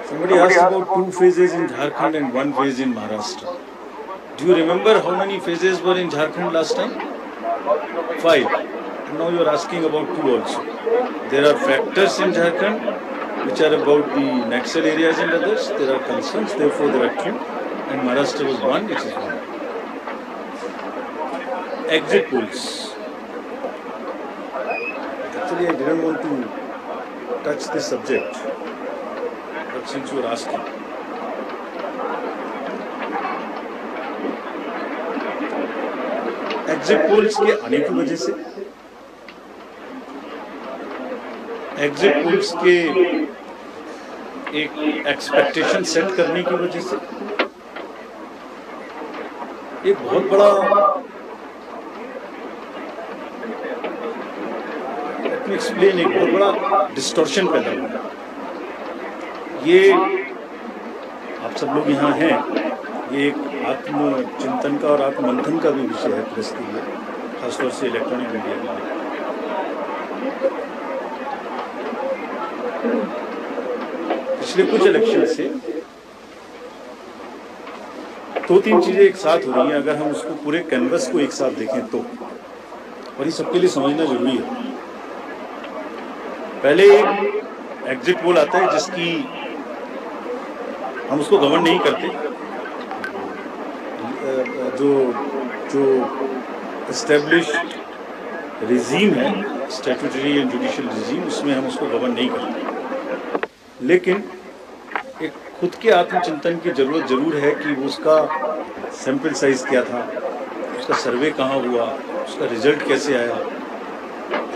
Somebody asked about 2 phases in Jharkhand and 1 phase in Maharashtra. Do you remember how many phases were in Jharkhand last time? 5. And now you are asking about 2 also. There are factors in Jharkhand which are about the Naxal areas and others. There are concerns, therefore there are 2. And Maharashtra was 1, which is 1. Exit polls. Actually, I didn't want to touch this subject, but since you are asking. Exit polls के आने की वजह से, exit polls के एक expectation set करने की वजह से एक बहुत बड़ा एक्सप्लेन एक बहुत बड़ा डिस्टॉर्शन पैदा हुआ। ये आप सब लोग यहाँ हैं, ये एक आत्मचिंतन का और आत्ममंथन का भी विषय है प्रेस के लिए, खासतौर से इलेक्ट्रॉनिक मीडिया के लिए। पिछले कुछ इलेक्शन से 2-3 चीजें एक साथ हो रही हैं, अगर हम उसको पूरे कैनवस को एक साथ देखें तो, और ये सबके लिए समझना जरूरी है। पहले एक एग्जिट पोल आता है जिसकी हम उसको गवर्न नहीं करते, जो एस्टेब्लिश्ड रिजीम है, स्टैट्यूटरी एंड जुडिशियल रिजीम, उसमें हम उसको गवर्न नहीं करते। लेकिन एक खुद के आत्मचिंतन की जरूरत जरूर है कि उसका सैंपल साइज क्या था, उसका सर्वे कहाँ हुआ, उसका रिजल्ट कैसे आया।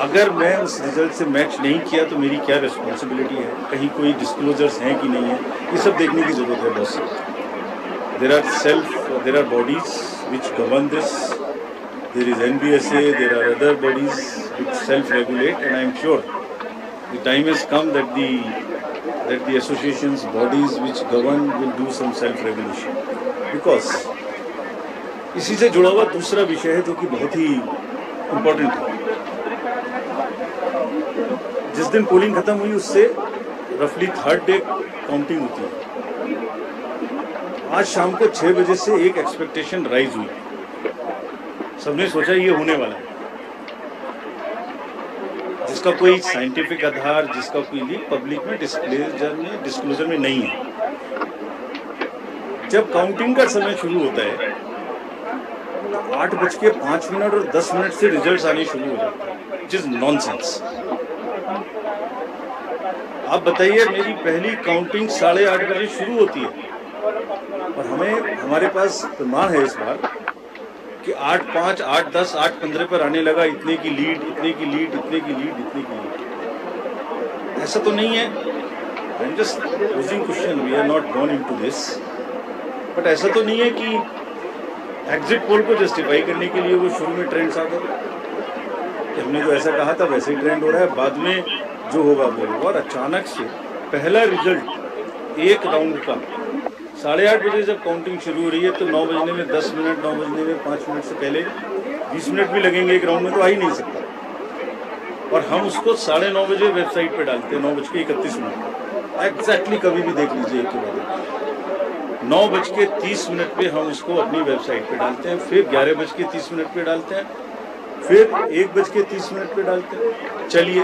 अगर मैं उस रिजल्ट से मैच नहीं किया तो मेरी क्या रिस्पॉन्सिबिलिटी है, कहीं कोई डिस्क्लोजर्स हैं कि नहीं है, ये सब देखने की जरूरत है बस। There are bodies which govern this. There is NBSA, there are other bodies which self-regulate, and I am sure the time has come that the associations, bodies which govern will do some self-regulation. Because इसी से जुड़ा हुआ दूसरा विषय है जो कि बहुत ही इम्पोर्टेंट है। जिस दिन पोलिंग खत्म हुई उससे रफली 3rd डे काउंटिंग होती है। आज शाम को 6 बजे से एक एक्सपेक्टेशन राइज हुई, सबने सोचा ये होने वाला है, जिसका कोई साइंटिफिक आधार, जिसका कोई लीक पब्लिक में डिस्क्लोजर में नहीं है। जब काउंटिंग का समय शुरू होता है 8:05 और 10 मिनट से रिजल्ट्स आने शुरू हो जाते हैं, विच इज नॉनसेंस। आप बताइए, मेरी पहली काउंटिंग 8:30 बजे शुरू होती है और हमारे पास प्रमाण है इस बार कि 8:05, 8:10, 8:15 पर आने लगा, इतने की लीड, इतने की लीड, इतने की लीड, इतने की लीड। ऐसा तो नहीं है, I am just posing question, we are not gone into this, but ऐसा तो नहीं है कि एग्जिट पोल को जस्टिफाई करने के लिए वो शुरू में ट्रेंड्स आ गए कि हमने जो ऐसा कहा था वैसे ही ट्रेंड हो रहा है, बाद में जो होगा वो होगा। और अचानक से पहला रिजल्ट एक राउंड का 8:30 बजे जब काउंटिंग शुरू हो रही है तो 9 बजने में 10 मिनट, 9 बजने में 5 मिनट से पहले 20 मिनट भी लगेंगे एक राउंड में, तो आ ही नहीं सकता। और हम उसको 9:30 बजे वेबसाइट पे डालते हैं, 9:31 एग्जैक्टली, कभी भी देख लीजिए एक के बाद 9:30 पे हम उसको अपनी वेबसाइट पे डालते हैं, फिर 11:30 पे डालते हैं, फिर 1:30 पे डालते हैं। चलिए,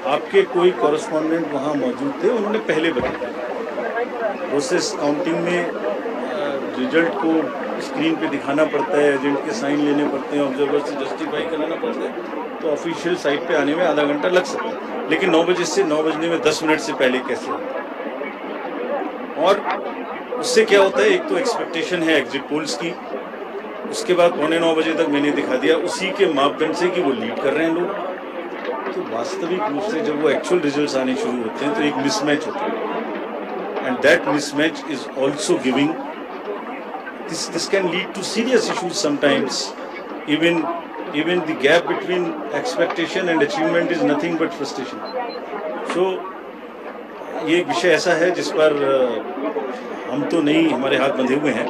आपके कोई कॉरेस्पॉन्डेंट वहाँ मौजूद थे, उन्होंने पहले बताया प्रोसेस काउंटिंग में रिजल्ट को स्क्रीन पे दिखाना पड़ता है, एजेंट के साइन लेने पड़ते हैं, ऑब्जर्वर से जस्टिफाई कराना पड़ता है, तो ऑफिशियल साइट पे आने में आधा घंटा लग सकता है। लेकिन 9 बजे से 9 बजने में 10 मिनट से पहले कैसे होता है? और उससे क्या होता है, एक तो एक्सपेक्टेशन है एग्जिट पोल्स की, उसके बाद 8:45 बजे तक मैंने दिखा दिया उसी के मापदंड से कि वो लीड कर रहे हैं लोग। तो वास्तविक रूप से जब वो एक्चुअल रिजल्ट्स आने शुरू होते हैं तो एक मिसमैच होता है, and that mismatch is also giving this can lead to serious issues sometimes. Even the gap between expectation and achievement is nothing but frustration. So ये एक विषय ऐसा है जिस पर हम तो नहीं, हमारे हाथ बंधे हुए हैं,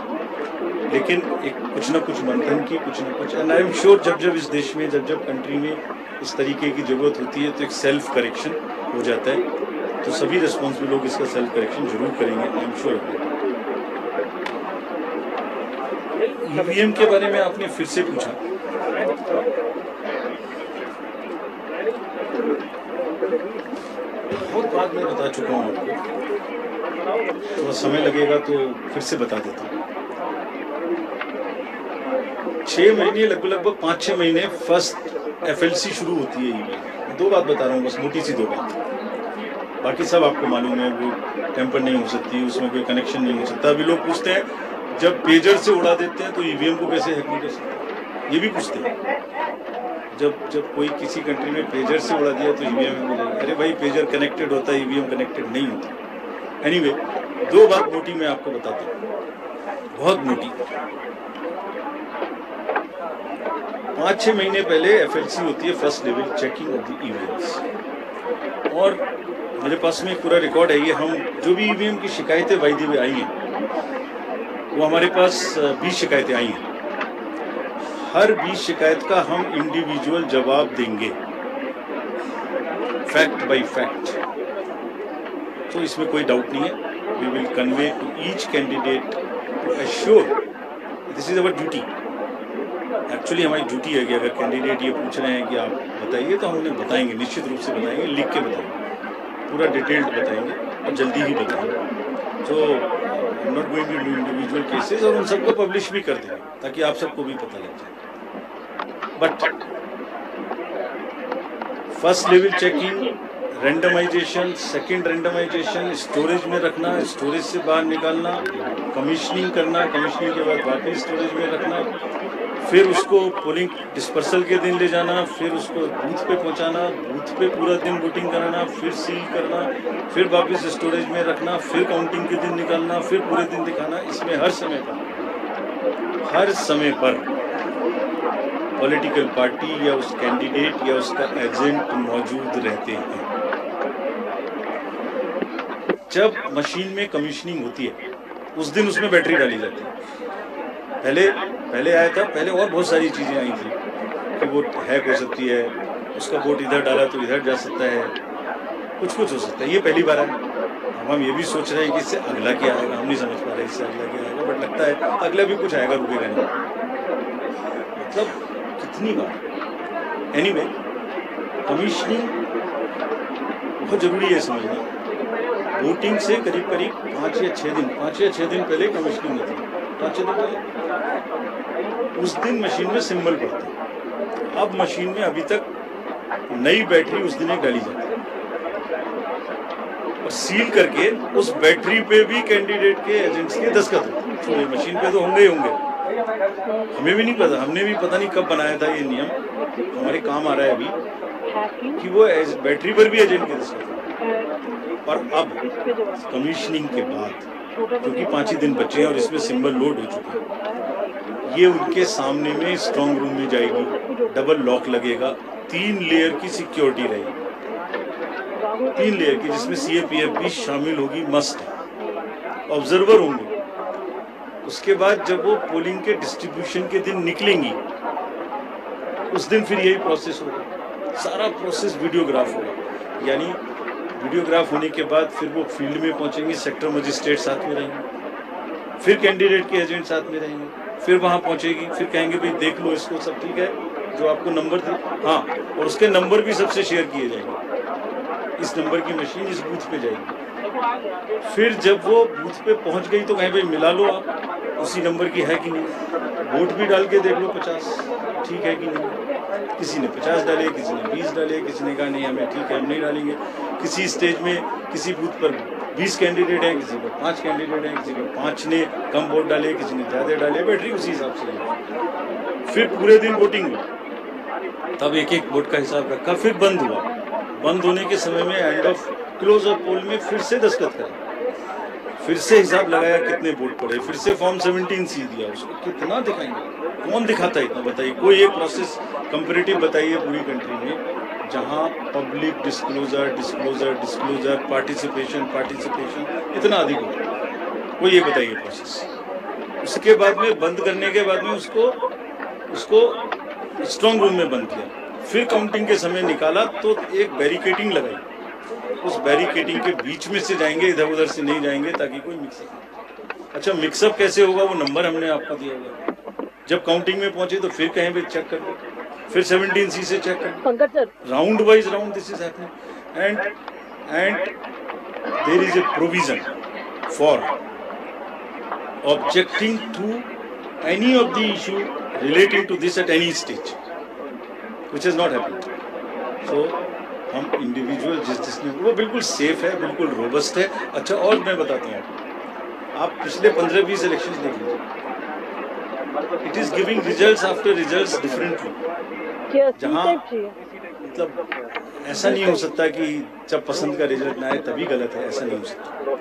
लेकिन एक कुछ ना कुछ मंथन की, कुछ ना कुछ, एंड आई एम श्योर जब इस देश में, जब कंट्री में इस तरीके की जरूरत होती है तो एक सेल्फ करेक्शन हो जाता है। तो सभी रिस्पॉन्सिबल लोग इसका सेल्फ करेक्शन जरूर करेंगे, आई एम श्योर। ईवीएम के बारे में आपने फिर से पूछा। बहुत बात मैं बता चुका हूँ आपको, थोड़ा समय लगेगा तो फिर से बता देता हूँ। 6 महीने लगभग 5-6 महीने फर्स्ट FLC शुरू होती है ईवीएम। 2 बात बता रहा हूँ बस, मोटी सी 2 बात, बाकी सब आपको मालूम है। वो टेम्पर नहीं हो सकती, उसमें कोई कनेक्शन नहीं हो सकता। अभी लोग पूछते हैं जब पेजर से उड़ा देते हैं तो ईवीएम को कैसे हैक नहीं कर सकते, ये भी पूछते हैं। जब कोई किसी कंट्री में पेजर से उड़ा दिया तो ईवीएम में बोलेगा अरे भाई पेजर कनेक्टेड होता है, ईवीएम कनेक्टेड नहीं होता। एनीवे 2 बात मोटी मैं आपको बताता हूँ, बहुत मोटी। 5-6 महीने पहले FLC होती है, first level checking of the EVMs, और मेरे पास में पूरा रिकॉर्ड है। ये हम जो भी ईवीएम की शिकायतें वायदे में आई हैं, वो हमारे पास 20 शिकायतें आई हैं। हर 20 शिकायत का हम इंडिविजुअल जवाब देंगे, फैक्ट बाय फैक्ट, तो इसमें कोई डाउट नहीं है। We will convey to each candidate to assure, this is our duty. Actually हमारी ड्यूटी है कि अगर कैंडिडेट ये पूछ रहे हैं कि आप बताइए, तो हम उन्हें बताएंगे, निश्चित रूप से बताएंगे, लिख के बताएंगे, पूरा डिटेल्ड बताएंगे और जल्दी ही बताएंगे। तो I am not going to do individual cases, और उन सबको पब्लिश भी कर देंगे ताकि आप सबको भी पता लग जाए। But first level checking, randomization, second randomization, storage में रखना, स्टोरेज से बाहर निकालना, कमीशनिंग करना, कमीशनिंग के बाद वापस स्टोरेज में रखना, फिर उसको पोलिंग डिस्पर्सल के दिन ले जाना, फिर उसको बूथ पे पहुंचाना, बूथ पे पूरा दिन वोटिंग कराना, फिर सील करना, फिर वापस स्टोरेज में रखना, फिर काउंटिंग के दिन निकालना, फिर पूरे दिन दिखाना। इसमें हर समय पर पॉलिटिकल पार्टी या उस कैंडिडेट या उसका एजेंट मौजूद रहते हैं। जब मशीन में कमीशनिंग होती है उस दिन उसमें बैटरी डाली जाती है। पहले आया था, पहले और बहुत सारी चीज़ें आई थी कि वोट हैक हो सकती है, उसका वोट इधर डाला तो इधर जा सकता है, कुछ हो सकता है। ये पहली बार आया। अब हम ये भी सोच रहे हैं कि इससे अगला क्या आएगा, हम नहीं समझ पा रहे इससे अगला क्या आएगा, बट लगता है अगला भी कुछ आएगा, रुकेगा नहीं। मतलब कितनी बार। एनीवे, कमीशनिंग बहुत जरूरी है समझना। वोटिंग से करीब 5 या 6 दिन पहले कमीशनिंग होती है। 5-6 दिन पहले उस दिन मशीन में सिंबल पड़ते हैं। अब मशीन में अभी तक नई बैटरी उस दिन एक डाली जाती है और सील करके उस बैटरी पे भी कैंडिडेट के एजेंट्स के दस्तखत होते हैं। तो मशीन पे तो होंगे ही होंगे, हमें भी नहीं पता, हमने भी पता नहीं कब बनाया था ये नियम, हमारे काम आ रहा है अभी कि वो बैटरी पर भी एजेंट के दस्तखत होते। और अब कमीशनिंग के बाद क्योंकि 5 ही दिन बचे हैं और इसमें सिंबल लोड हो चुके हैं, ये उनके सामने में स्ट्रांग रूम में जाएगी, डबल लॉक लगेगा, 3 लेयर की सिक्योरिटी रहेगी, 3 लेयर की, जिसमें CAPF भी शामिल होगी, मस्ट है। ऑब्जर्वर होंगे। उसके बाद जब वो पोलिंग के डिस्ट्रीब्यूशन के दिन निकलेंगी, उस दिन फिर यही प्रोसेस होगा, सारा प्रोसेस वीडियोग्राफ होगा। यानी वीडियोग्राफ होने के बाद फिर वो फील्ड में पहुंचेंगे, सेक्टर मजिस्ट्रेट साथ में रहेंगे, फिर कैंडिडेट के एजेंट साथ में रहेंगे, फिर वहां पहुंचेगी, फिर कहेंगे भाई देख लो इसको, सब ठीक है, जो आपको नंबर थे, हाँ, और उसके नंबर भी सबसे शेयर किए जाएंगे। इस नंबर की मशीन इस बूथ पे जाएगी। फिर जब वो बूथ पे पहुंच गई तो कहें भाई मिला लो आप, उसी नंबर की है कि नहीं, वोट भी डाल के देख लो 50 ठीक है कि नहीं। किसी ने 50 डाले, किसी ने 20 डाले, किसी ने कहा नहीं हमें ठीक है हम नहीं डालेंगे। किसी स्टेज में किसी बूथ पर 20 कैंडिडेट हैं, किसी पर 5 कैंडिडेट हैं, किसी पर 5 ने कम वोट डाले, किसी ने ज़्यादा डाले, बैटरी उसी हिसाब से है। फिर पूरे दिन वोटिंग हुई, तब एक वोट का हिसाब रखा, फिर बंद हुआ। बंद होने के समय में एंड ऑफ क्लोज ऑफ पोल में फिर से दस्तखत करा, फिर से हिसाब लगाया कितने वोट पड़े, फिर से फॉर्म 17C दिया। उसको कितना दिखाएंगे, कौन दिखाता है इतना, बताइए। कोई एक प्रोसेस कंपैरेटिव बताइए पूरी कंट्री में जहां पब्लिक डिस्क्लोजर पार्टिसिपेशन इतना अधिक हो, कोई ये बताइए प्रोसेस। उसके बाद में बंद करने के बाद में उसको स्ट्रांग रूम में बंद किया, फिर काउंटिंग के समय निकाला तो एक बैरिकेडिंग लगाई उस बैरिकेडिंग के बीच में से जाएंगे, इधर उधर से नहीं जाएंगे ताकि कोई मिक्सअप। अच्छा, मिक्सअप कैसे होगा? वो नंबर हमने आपको दिया हुआ, जब काउंटिंग में पहुंचे तो फिर कहीं भी चेक कर लो, फिर 17C से चेक कर लो। Pankaj sir, round wise round this is happening and there is a provision for objecting to any of the issue relating to this at any stage, which has not happened. So हम individual जिसने वो बिल्कुल safe है, बिल्कुल robust है। अच्छा, और मैं बताता हूँ, आप पिछले 15-20 इलेक्शंस देख लीजिए, it is giving results after results differently. जहाँ मतलब ऐसा नहीं हो सकता कि जब पसंद का रिजल्ट ना आए तभी गलत है, ऐसा नहीं हो सकता।